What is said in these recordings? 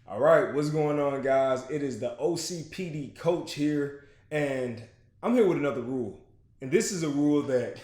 All right, what's going on, guys? It is the OCPD coach here, and I'm here with another rule. And this is a rule that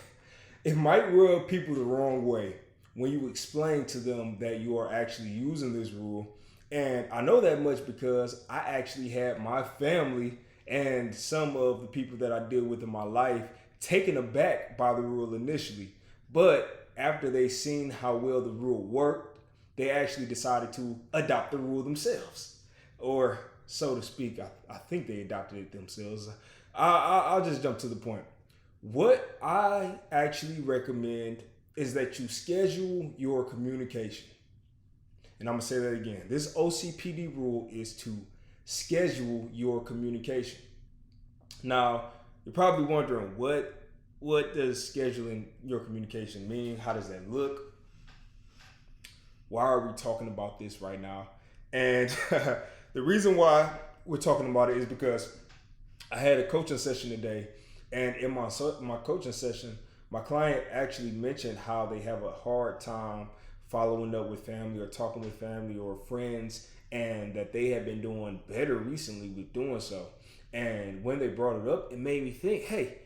it might rub people the wrong way when you explain to them that you are actually using this rule. And I know that much because I actually had my family and some of the people that I deal with in my life taken aback by the rule initially. But after they seen how well the rule worked, they actually decided to adopt the rule themselves. Or, so to speak, I think they adopted it themselves. I'll just jump to the point. What I actually recommend is that you schedule your communication. And I'm going to say that again. This OCPD rule is to schedule your communication. Now, you're probably wondering what does scheduling your communication mean? How does that look? Why are we talking about this right now? And the reason why we're talking about it is because I had a coaching session today, and in my coaching session, my client actually mentioned how they have a hard time following up with family or talking with family or friends, and that they have been doing better recently with doing so. And when they brought it up, it made me think, hey,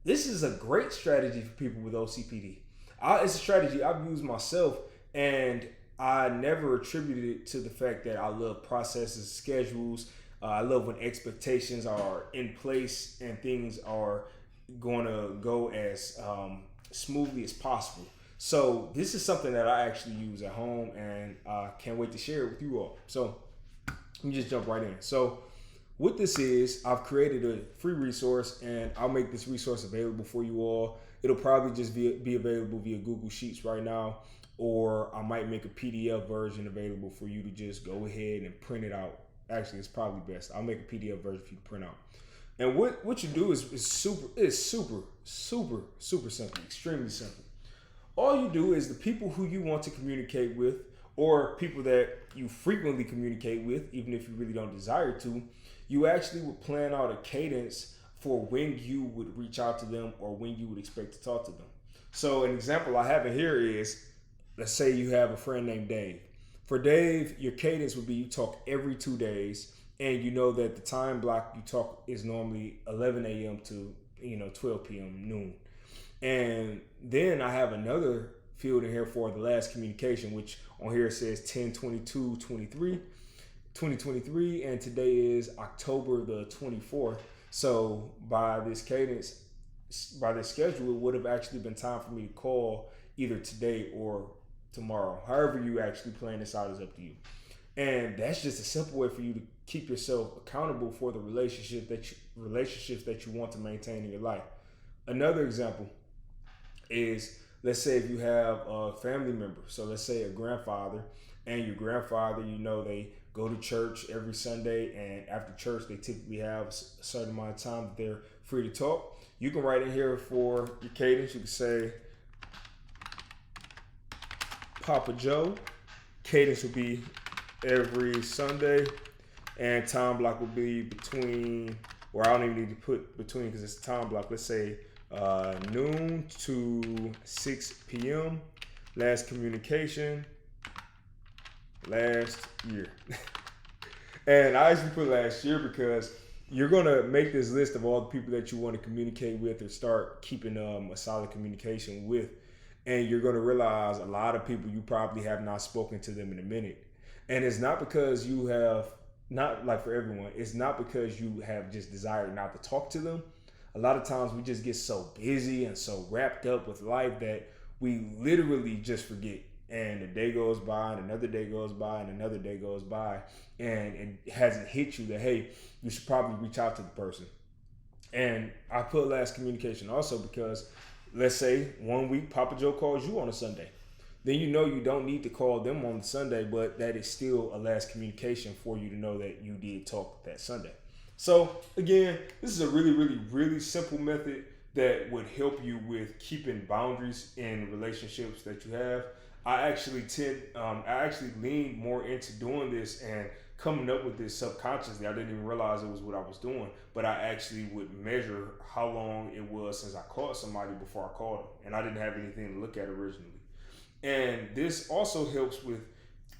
this is a great strategy for people with OCPD. It's a strategy I've used myself, and I never attributed it to the fact that I love processes, schedules. I love when expectations are in place and things are going to go as smoothly as possible. So this is something that I actually use at home, and I can't wait to share it with you all. So let me just jump right in. So what this is, I've created a free resource, and I'll make this resource available for you all. It'll probably just be available via Google Sheets right now, or I might make a PDF version available for you to just go ahead and print it out. Actually, it's probably best. I'll make a PDF version for you to print out. And what you do is super simple, extremely simple. All you do is the people who you want to communicate with, or people that you frequently communicate with, even if you really don't desire to, you actually would plan out a cadence for when you would reach out to them or when you would expect to talk to them. So an example I have in here is, let's say you have a friend named Dave. For Dave, your cadence would be you talk every 2 days, and you know that the time block you talk is normally 11 a.m. to 12 p.m. noon. And then I have another field in here for the last communication, which on here says 10/22/2023, and today is October the 24th. So by this cadence, by this schedule, it would have actually been time for me to call either today or tomorrow. However you actually plan this out is up to you. And that's just a simple way for you to keep yourself accountable for the relationships that you want to maintain in your life. Another example is, let's say if you have a family member, so let's say a grandfather, and your grandfather, they go to church every Sunday, and after church they typically have a certain amount of time that they're free to talk. You can write in here for your cadence. You can say Papa Joe. Cadence will be every Sunday, and time block will be between, or I don't even need to put between because it's a time block. Let's say noon to 6 p.m. Last communication, last year. And I actually put last year because you're going to make this list of all the people that you want to communicate with or start keeping a solid communication with. And you're going to realize a lot of people you probably have not spoken to them in a minute. And it's not because you have, not like for everyone, it's not because you have just desired not to talk to them. A lot of times we just get so busy and so wrapped up with life that we literally just forget. And a day goes by, and another day goes by, and another day goes by, and it hasn't hit you that, hey, you should probably reach out to the person. And I put last communication also because, let's say 1 week Papa Joe calls you on a Sunday. Then you don't need to call them on Sunday, but that is still a last communication for you to know that you did talk that Sunday. So again, this is a really simple method that would help you with keeping boundaries in relationships that you have. I actually leaned more into doing this and coming up with this subconsciously. I didn't even realize it was what I was doing, but I actually would measure how long it was since I called somebody before I called them, and I didn't have anything to look at originally. And this also helps with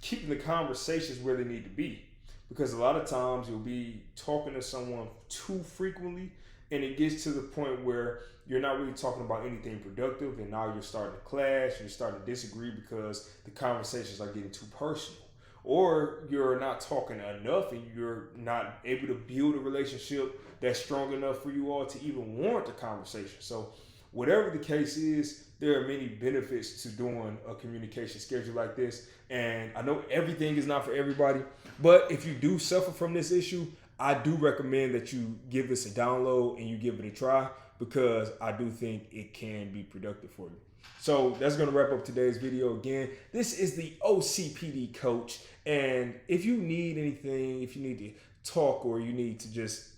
keeping the conversations where they need to be. because a lot of times you'll be talking to someone too frequently, and it gets to the point where you're not really talking about anything productive, and now you're starting to clash, you're starting to disagree because the conversations are getting too personal, or you're not talking enough and you're not able to build a relationship that's strong enough for you all to even warrant the conversation. So whatever the case is, there are many benefits to doing a communication schedule like this. And I know everything is not for everybody, but if you do suffer from this issue, I do recommend that you give this a download and you give it a try, because I do think it can be productive for you. So that's going to wrap up today's video. Again, this is the OCPD coach. And if you need anything, if you need to talk, or you need to just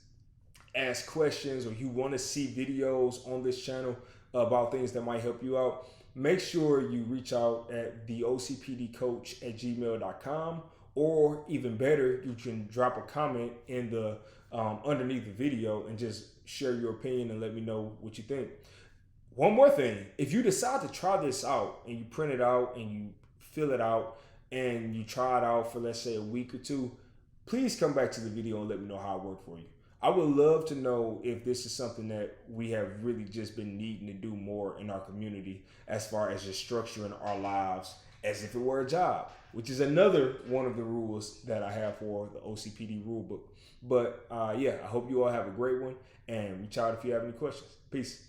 ask questions, or you want to see videos on this channel about things that might help you out, make sure you reach out at TheOCPDCoach@gmail.com, or even better, you can drop a comment in the underneath the video and just share your opinion and let me know what you think. One more thing, if you decide to try this out and you print it out and you fill it out and you try it out for, let's say, a week or two, please come back to the video and let me know how it worked for you. I would love to know if this is something that we have really just been needing to do more in our community, as far as just structuring our lives as if it were a job, which is another one of the rules that I have for the OCPD rule book. But yeah, I hope you all have a great one, and reach out if you have any questions. Peace.